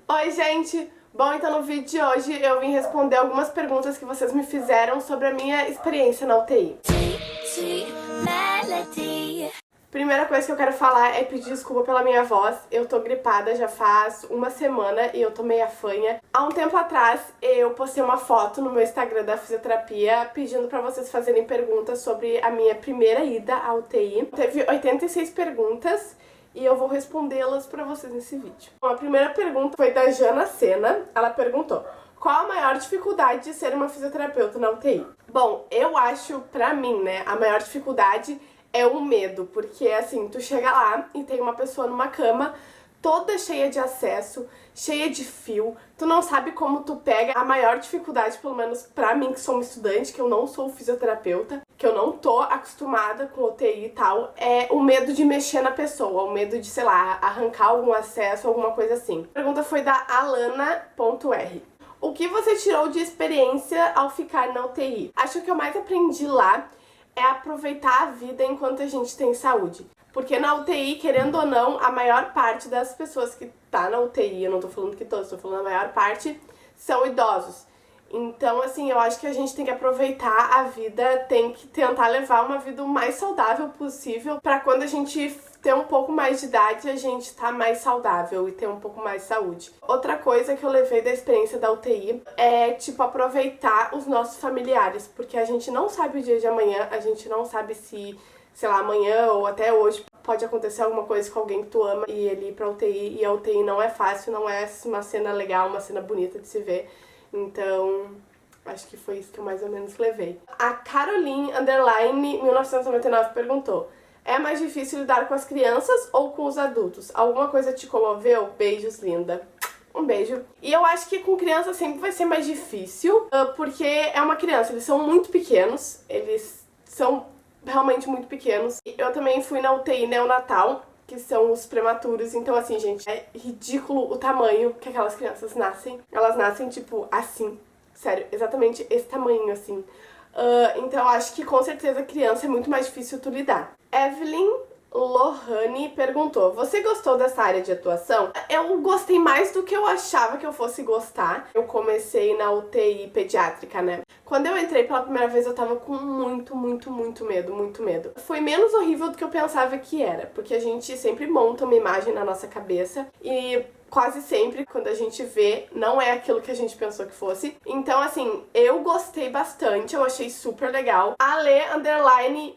Oi, gente! Bom, então no vídeo de hoje eu vim responder algumas perguntas que vocês me fizeram sobre a minha experiência na UTI. Primeira coisa que eu quero falar é pedir desculpa pela minha voz. Eu tô gripada já faz uma semana e eu tô meio afanha. Há um tempo atrás eu postei uma foto no meu Instagram da fisioterapia pedindo pra vocês fazerem perguntas sobre a minha primeira ida à UTI. Teve 86 perguntas e eu vou respondê-las pra vocês nesse vídeo. Bom, a primeira pergunta foi da Jana Sena. Ela perguntou: qual a maior dificuldade de ser uma fisioterapeuta na UTI? Bom, eu acho, pra mim, né, a maior dificuldade é o medo, porque assim, tu chega lá e tem uma pessoa numa cama toda cheia de acesso, cheia de fio, tu não sabe como tu pega. A maior dificuldade, pelo menos pra mim, que sou uma estudante, que eu não sou fisioterapeuta, que eu não tô acostumada com UTI e tal, é o medo de mexer na pessoa, o medo de, sei lá, arrancar algum acesso, alguma coisa assim. A pergunta foi da Alana.r. O que você tirou de experiência ao ficar na UTI? Acho que o que eu mais aprendi lá é aproveitar a vida enquanto a gente tem saúde. Porque na UTI, querendo ou não, a maior parte das pessoas que tá na UTI, eu não tô falando que todos, tô falando a maior parte, são idosos. Então, assim, eu acho que a gente tem que aproveitar a vida, tem que tentar levar uma vida o mais saudável possível pra quando a gente ter um pouco mais de idade, a gente tá mais saudável e ter um pouco mais de saúde. Outra coisa que eu levei da experiência da UTI é, tipo, aproveitar os nossos familiares, porque a gente não sabe o dia de amanhã, a gente não sabe se, sei lá, amanhã ou até hoje pode acontecer alguma coisa com alguém que tu ama e ele ir pra UTI, e a UTI não é fácil, não é uma cena legal, uma cena bonita de se ver. Então, acho que foi isso que eu mais ou menos levei. A Caroline, underline, 1999, perguntou: é mais difícil lidar com as crianças ou com os adultos? Alguma coisa te comoveu? Beijos, linda. Um beijo. E eu acho que com criança sempre vai ser mais difícil, porque é uma criança, eles são muito pequenos, eles são realmente muito pequenos. Eu também fui na UTI neonatal, que são os prematuros, então assim, gente, é ridículo o tamanho que aquelas crianças nascem. Elas nascem, tipo, assim, sério, exatamente esse tamanho, assim. Então eu acho que com certeza criança é muito mais difícil tu lidar. Evelyn Lohane perguntou: você gostou dessa área de atuação? Eu gostei mais do que eu achava que eu fosse gostar. Eu comecei na UTI pediátrica, né? Quando eu entrei pela primeira vez eu tava com muito medo, muito medo. Foi menos horrível do que eu pensava que era, porque a gente sempre monta uma imagem na nossa cabeça e quase sempre, quando a gente vê, não é aquilo que a gente pensou que fosse. Então, assim, eu gostei bastante, eu achei super legal. A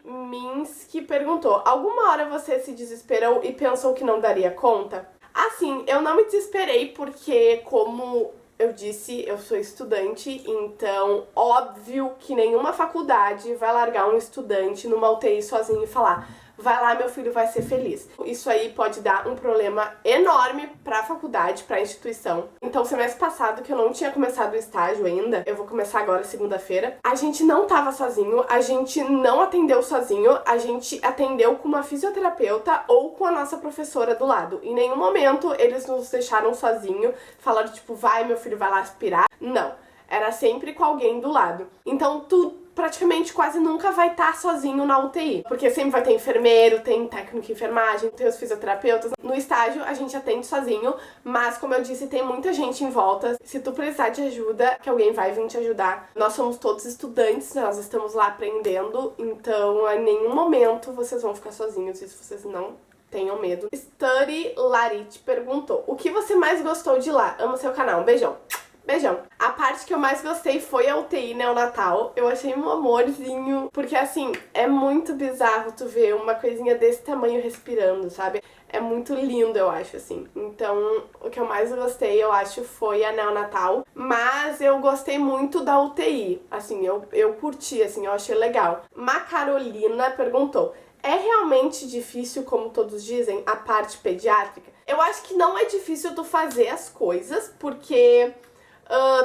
_Minsky perguntou: alguma hora você se desesperou e pensou que não daria conta? Assim, eu não me desesperei porque, como eu disse, eu sou estudante, então óbvio que nenhuma faculdade vai largar um estudante numa UTI sozinho e falar: vai lá, meu filho vai ser feliz. Isso aí pode dar um problema enorme pra faculdade, pra instituição. Então, semestre passado, que eu não tinha começado o estágio ainda, eu vou começar agora segunda-feira, a gente não tava sozinho, a gente não atendeu sozinho, a gente atendeu com uma fisioterapeuta ou com a nossa professora do lado. Em nenhum momento eles nos deixaram sozinho, falaram tipo: vai, meu filho, vai lá aspirar. Não, era sempre com alguém do lado. Então, tu praticamente quase nunca vai estar sozinho na UTI, porque sempre vai ter enfermeiro, tem técnico de enfermagem, tem os fisioterapeutas. No estágio a gente atende sozinho, mas como eu disse, tem muita gente em volta. Se tu precisar de ajuda, que alguém vai vir te ajudar. Nós somos todos estudantes, nós estamos lá aprendendo, então em nenhum momento vocês vão ficar sozinhos, isso vocês não tenham medo. Study Larit perguntou: o que você mais gostou de lá? Amo seu canal, um beijão. Beijão. A parte que eu mais gostei foi a UTI neonatal. Eu achei um amorzinho, porque assim, é muito bizarro tu ver uma coisinha desse tamanho respirando, sabe? É muito lindo, eu acho, assim. Então, o que eu mais gostei, eu acho, foi a neonatal. Mas eu gostei muito da UTI. Assim, eu curti, assim, eu achei legal. Macarolina perguntou: é realmente difícil, como todos dizem, a parte pediátrica? Eu acho que não é difícil tu fazer as coisas, porque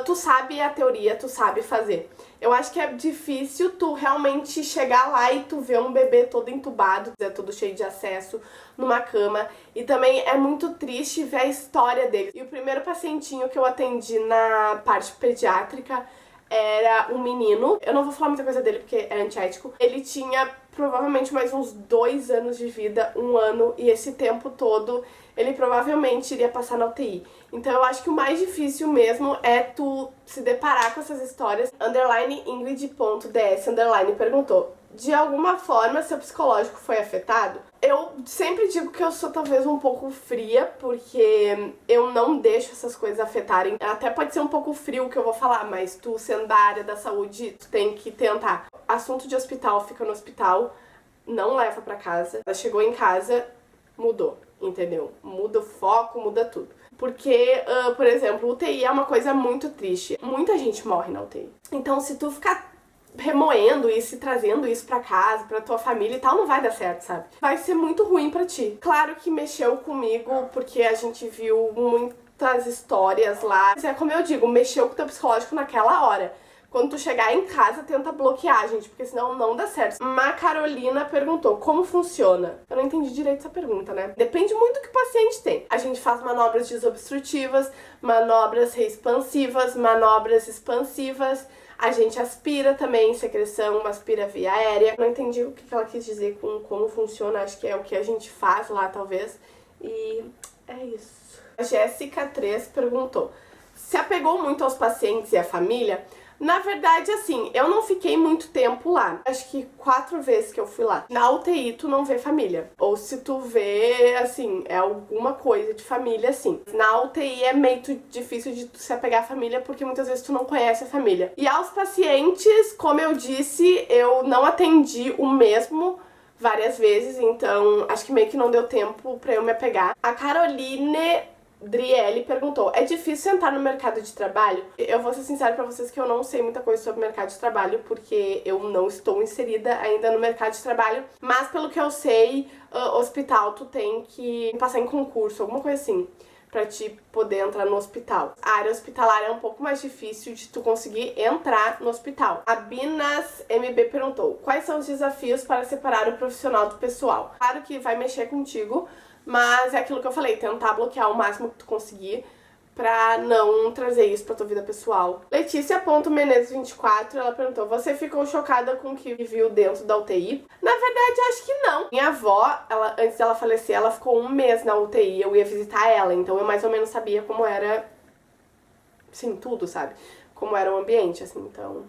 tu sabe a teoria, tu sabe fazer. Eu acho que é difícil tu realmente chegar lá e tu ver um bebê todo entubado, todo cheio de acesso, numa cama. E também é muito triste ver a história dele. E o primeiro pacientinho que eu atendi na parte pediátrica era um menino. Eu não vou falar muita coisa dele porque é antiético. Ele tinha provavelmente mais uns 2 anos de vida, 1 ano, e esse tempo todo ele provavelmente iria passar na UTI. Então eu acho que o mais difícil mesmo é tu se deparar com essas histórias. Ingrid.ds perguntou: de alguma forma seu psicológico foi afetado? Eu sempre digo que eu sou talvez um pouco fria, porque eu não deixo essas coisas afetarem. Até pode ser um pouco frio o que eu vou falar, mas tu sendo da área da saúde, tu tem que tentar. Assunto de hospital, fica no hospital, não leva pra casa. Ela chegou em casa, mudou, entendeu? Muda o foco, muda tudo. Porque, por exemplo, UTI é uma coisa muito triste. Muita gente morre na UTI. Então, se tu ficar remoendo isso e trazendo isso pra casa, pra tua família e tal, não vai dar certo, sabe? Vai ser muito ruim pra ti. Claro que mexeu comigo, porque a gente viu muitas histórias lá. É como eu digo, mexeu com o teu psicológico naquela hora. Quando tu chegar em casa, tenta bloquear, gente, porque senão não dá certo. Ma Carolina perguntou: como funciona? Eu não entendi direito essa pergunta, né? Depende muito do que o paciente tem. A gente faz manobras desobstrutivas, manobras reexpansivas, manobras expansivas. A gente aspira também, secreção, aspira via aérea. Não entendi o que ela quis dizer com como funciona, acho que é o que a gente faz lá, talvez. E é isso. A Jéssica 3 perguntou: se apegou muito aos pacientes e à família? Na verdade, assim, eu não fiquei muito tempo lá. Acho que 4 vezes que eu fui lá. Na UTI, tu não vê família. Ou se tu vê, assim, é alguma coisa de família, assim. Na UTI é meio difícil de tu se apegar à família, porque muitas vezes tu não conhece a família. E aos pacientes, como eu disse, eu não atendi o mesmo várias vezes, então acho que meio que não deu tempo pra eu me apegar. A Caroline Driele perguntou: é difícil entrar no mercado de trabalho? Eu vou ser sincera pra vocês que eu não sei muita coisa sobre o mercado de trabalho, porque eu não estou inserida ainda no mercado de trabalho, mas pelo que eu sei, hospital tu tem que passar em concurso, alguma coisa assim, pra te poder entrar no hospital. A área hospitalar é um pouco mais difícil de tu conseguir entrar no hospital. A Binas MB perguntou: quais são os desafios para separar o profissional do pessoal? Claro que vai mexer contigo, mas é aquilo que eu falei, tentar bloquear o máximo que tu conseguir pra não trazer isso pra tua vida pessoal. Letícia.Menezes24, ela perguntou: você ficou chocada com o que viu dentro da UTI? Na verdade, acho que não. Minha avó, antes dela falecer, ela ficou 1 mês na UTI, eu ia visitar ela, então eu mais ou menos sabia como era, assim, tudo, sabe? Como era o ambiente, assim, então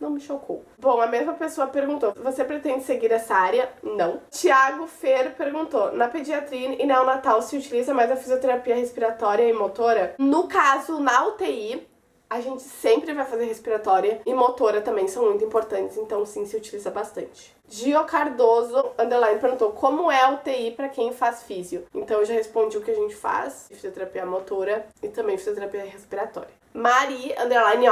não me chocou. Bom, a mesma pessoa perguntou: você pretende seguir essa área? Não. Tiago Fer perguntou: na pediatria e neonatal se utiliza mais a fisioterapia respiratória e motora? No caso, na UTI, a gente sempre vai fazer respiratória e motora também são muito importantes, então sim, se utiliza bastante. Gio Cardoso, perguntou: como é a UTI pra quem faz físio? Então eu já respondi o que a gente faz: fisioterapia motora e também fisioterapia respiratória. Mari,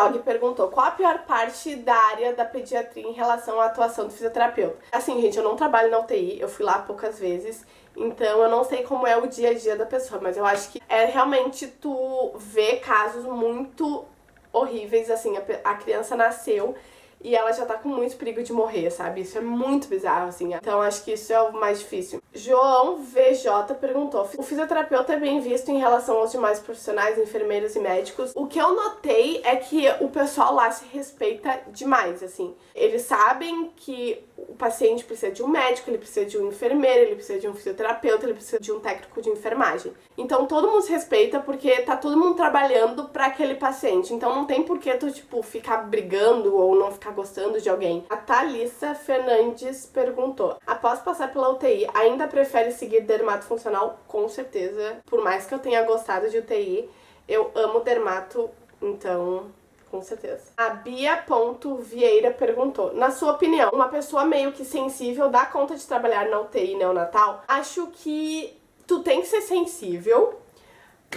Og, perguntou: qual a pior parte da área da pediatria em relação à atuação do fisioterapeuta? Assim, gente, eu não trabalho na UTI, eu fui lá poucas vezes, então eu não sei como é o dia a dia da pessoa, mas eu acho que é realmente tu ver casos muito horríveis, assim, a criança nasceu e ela já tá com muito perigo de morrer, sabe? Isso é muito bizarro, assim. Então acho que isso é o mais difícil. João VJ perguntou: o fisioterapeuta é bem visto em relação aos demais profissionais, enfermeiros e médicos? O que eu notei é que o pessoal lá se respeita demais, assim. Eles sabem que o paciente precisa de um médico, ele precisa de um enfermeiro, ele precisa de um fisioterapeuta, ele precisa de um técnico de enfermagem. Então todo mundo se respeita porque tá todo mundo trabalhando pra aquele paciente. Então não tem por que tu, tipo, ficar brigando ou não ficar gostando de alguém. A Thalissa Fernandes perguntou: após passar pela UTI, ainda prefere seguir dermato funcional? Com certeza. Por mais que eu tenha gostado de UTI, eu amo dermato, então com certeza. A Bia.Vieira perguntou: na sua opinião, uma pessoa meio que sensível dá conta de trabalhar na UTI neonatal? Acho que tu tem que ser sensível,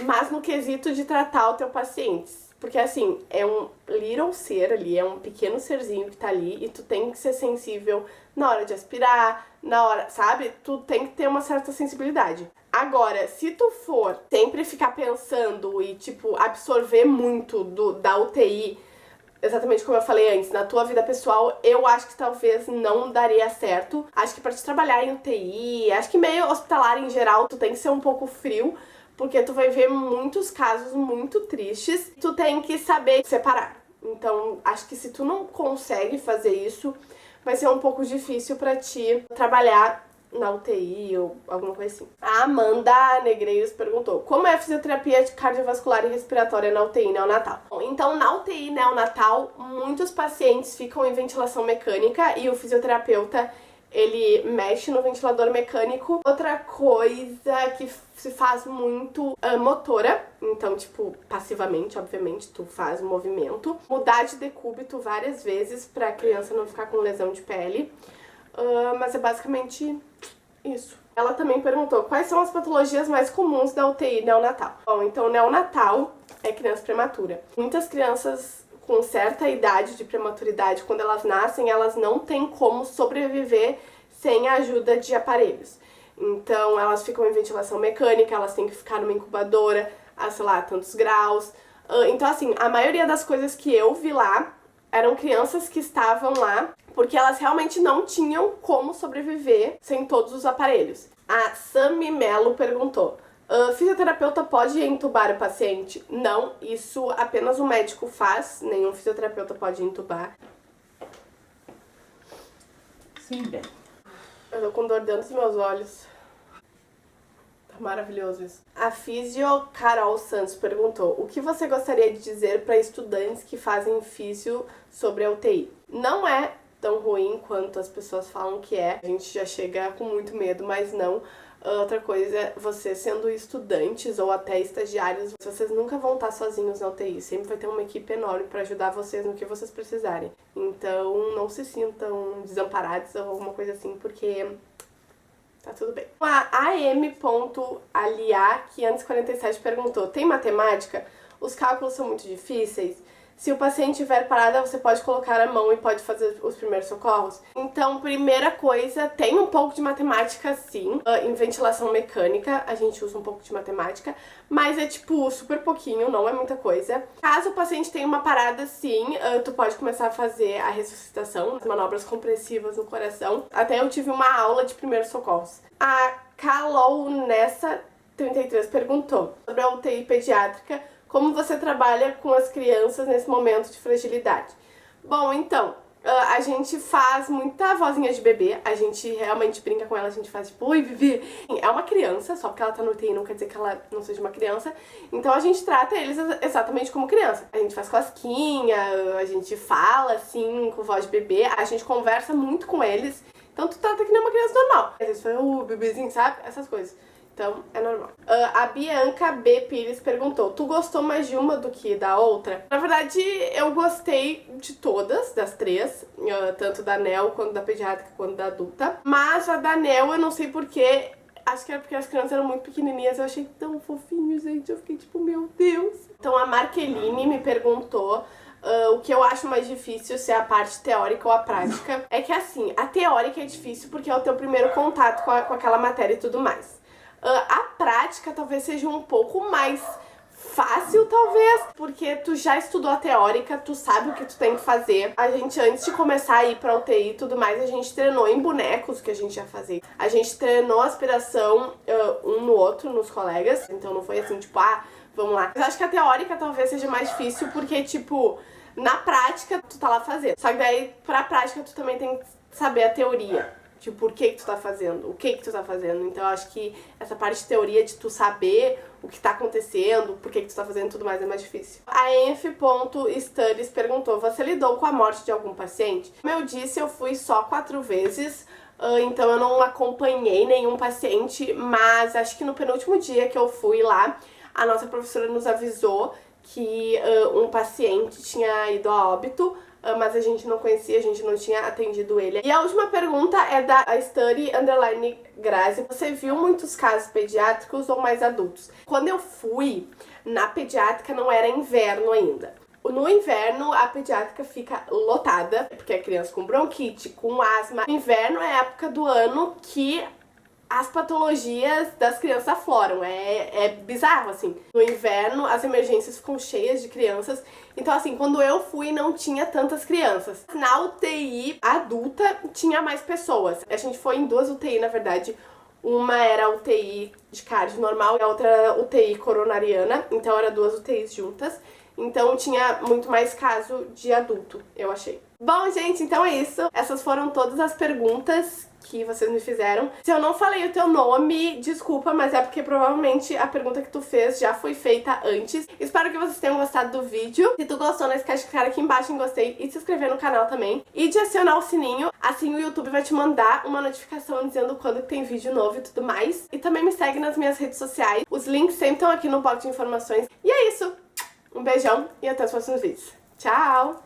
mas no quesito de tratar o teu paciente. Porque assim, é um little ser ali, é um pequeno serzinho que tá ali e tu tem que ser sensível na hora de aspirar, na hora, sabe? Tu tem que ter uma certa sensibilidade. Agora, se tu for sempre ficar pensando e, tipo, absorver muito da UTI, exatamente como eu falei antes, na tua vida pessoal, eu acho que talvez não daria certo. Acho que pra te trabalhar em UTI, acho que meio hospitalar em geral, tu tem que ser um pouco frio, porque tu vai ver muitos casos muito tristes. Tu tem que saber separar. Então, acho que se tu não consegue fazer isso, vai ser um pouco difícil pra ti trabalhar na UTI ou alguma coisa assim. A Amanda Negreiros perguntou: como é a fisioterapia cardiovascular e respiratória na UTI neonatal? Bom, então, na UTI neonatal, muitos pacientes ficam em ventilação mecânica e o fisioterapeuta ele mexe no ventilador mecânico. Outra coisa que se faz muito motora, então, tipo, passivamente, obviamente, tu faz o movimento. Mudar de decúbito várias vezes pra criança não ficar com lesão de pele. Mas é basicamente isso. Ela também perguntou quais são as patologias mais comuns da UTI neonatal. Bom, então neonatal é criança prematura. Muitas crianças com certa idade de prematuridade, quando elas nascem, elas não têm como sobreviver sem a ajuda de aparelhos. Então elas ficam em ventilação mecânica, elas têm que ficar numa incubadora a, sei lá, tantos graus. Então assim, a maioria das coisas que eu vi lá eram crianças que estavam lá porque elas realmente não tinham como sobreviver sem todos os aparelhos. A Sami Mello perguntou: fisioterapeuta pode entubar o paciente? Não, isso apenas o médico faz, nenhum fisioterapeuta pode entubar. Sim, bem. Eu tô com dor dentro dos meus olhos. Tá maravilhoso isso. A fisio Carol Santos perguntou: o que você gostaria de dizer para estudantes que fazem fisio sobre a UTI? Não é tão ruim quanto as pessoas falam que é. A gente já chega com muito medo, mas não. Outra coisa, vocês sendo estudantes ou até estagiários, vocês nunca vão estar sozinhos na UTI. Sempre vai ter uma equipe enorme para ajudar vocês no que vocês precisarem. Então, não se sintam desamparados ou alguma coisa assim, porque tá tudo bem. A am.alia547 perguntou: tem matemática? Os cálculos são muito difíceis? Se o paciente estiver parado, você pode colocar a mão e pode fazer os primeiros socorros? Então, primeira coisa, tem um pouco de matemática sim. Em ventilação mecânica, a gente usa um pouco de matemática, mas é tipo super pouquinho, não é muita coisa. Caso o paciente tenha uma parada, sim, tu pode começar a fazer a ressuscitação, as manobras compressivas no coração. Até eu tive uma aula de primeiros socorros. A Calol Nessa 33 perguntou sobre a UTI pediátrica: como você trabalha com as crianças nesse momento de fragilidade? Bom, então, a gente faz muita vozinha de bebê, a gente realmente brinca com ela, a gente faz tipo: oi, bebê. É uma criança, só porque ela tá no UTI não quer dizer que ela não seja uma criança. Então a gente trata eles exatamente como criança. A gente faz cosquinha, a gente fala assim, com voz de bebê, a gente conversa muito com eles. Então tu trata que nem uma criança normal. Às vezes fala: bebezinho, sabe? Essas coisas. Então, é normal. A Bianca B. Pires perguntou: tu gostou mais de uma do que da outra? Na verdade, eu gostei de todas, das três. Tanto da NEL, quanto da pediátrica, quanto da adulta. Mas a da NEL, eu não sei porquê. Acho que era porque as crianças eram muito pequenininhas. Eu achei tão fofinho, gente. Eu fiquei tipo: meu Deus. Então, a Marqueline me perguntou: o que eu acho mais difícil, se é a parte teórica ou a prática. É que assim, a teórica é difícil porque é o teu primeiro contato com aquela matéria e tudo mais. A prática talvez seja um pouco mais fácil, talvez, porque tu já estudou a teórica, tu sabe o que tu tem que fazer. A gente, antes de começar a ir pra UTI e tudo mais, a gente treinou em bonecos, que a gente ia fazer. A gente treinou aspiração um no outro, nos colegas. Então não foi assim, tipo, vamos lá. Mas acho que a teórica talvez seja mais difícil, porque, tipo, na prática tu tá lá fazendo. Só que daí, pra prática, tu também tem que saber a teoria. Tipo, por que tu tá fazendo, o que tu tá fazendo. Então eu acho que essa parte de teoria, de tu saber o que tá acontecendo, por que tu tá fazendo e tudo mais, é mais difícil. A Enf.Studies perguntou: você lidou com a morte de algum paciente? Como eu disse, eu fui só 4 vezes, então eu não acompanhei nenhum paciente, mas acho que no penúltimo dia que eu fui lá, a nossa professora nos avisou que um paciente tinha ido a óbito, mas a gente não conhecia, a gente não tinha atendido ele. E a última pergunta é da Study_Grazi. Você viu muitos casos pediátricos ou mais adultos? Quando eu fui na pediátrica não era inverno ainda. No inverno a pediátrica fica lotada, porque é criança com bronquite, com asma. No inverno é a época do ano que as patologias das crianças afloram, é bizarro, assim. No inverno, as emergências ficam cheias de crianças. Então, assim, quando eu fui, não tinha tantas crianças. Na UTI adulta, tinha mais pessoas. A gente foi em 2 UTI, na verdade. Uma era a UTI de cardio normal e a outra UTI coronariana, então era 2 UTIs juntas. Então tinha muito mais caso de adulto, eu achei. Bom, gente, então é isso. Essas foram todas as perguntas que vocês me fizeram. Se eu não falei o teu nome, desculpa, mas é porque provavelmente a pergunta que tu fez já foi feita antes. Espero que vocês tenham gostado do vídeo. Se tu gostou, não esquece de clicar aqui embaixo em gostei e se inscrever no canal também. E de acionar o sininho, assim o YouTube vai te mandar uma notificação dizendo quando tem vídeo novo e tudo mais. E também me segue nas minhas redes sociais. Os links sempre estão aqui no box de informações. E é isso! Um beijão e até os próximos vídeos. Tchau!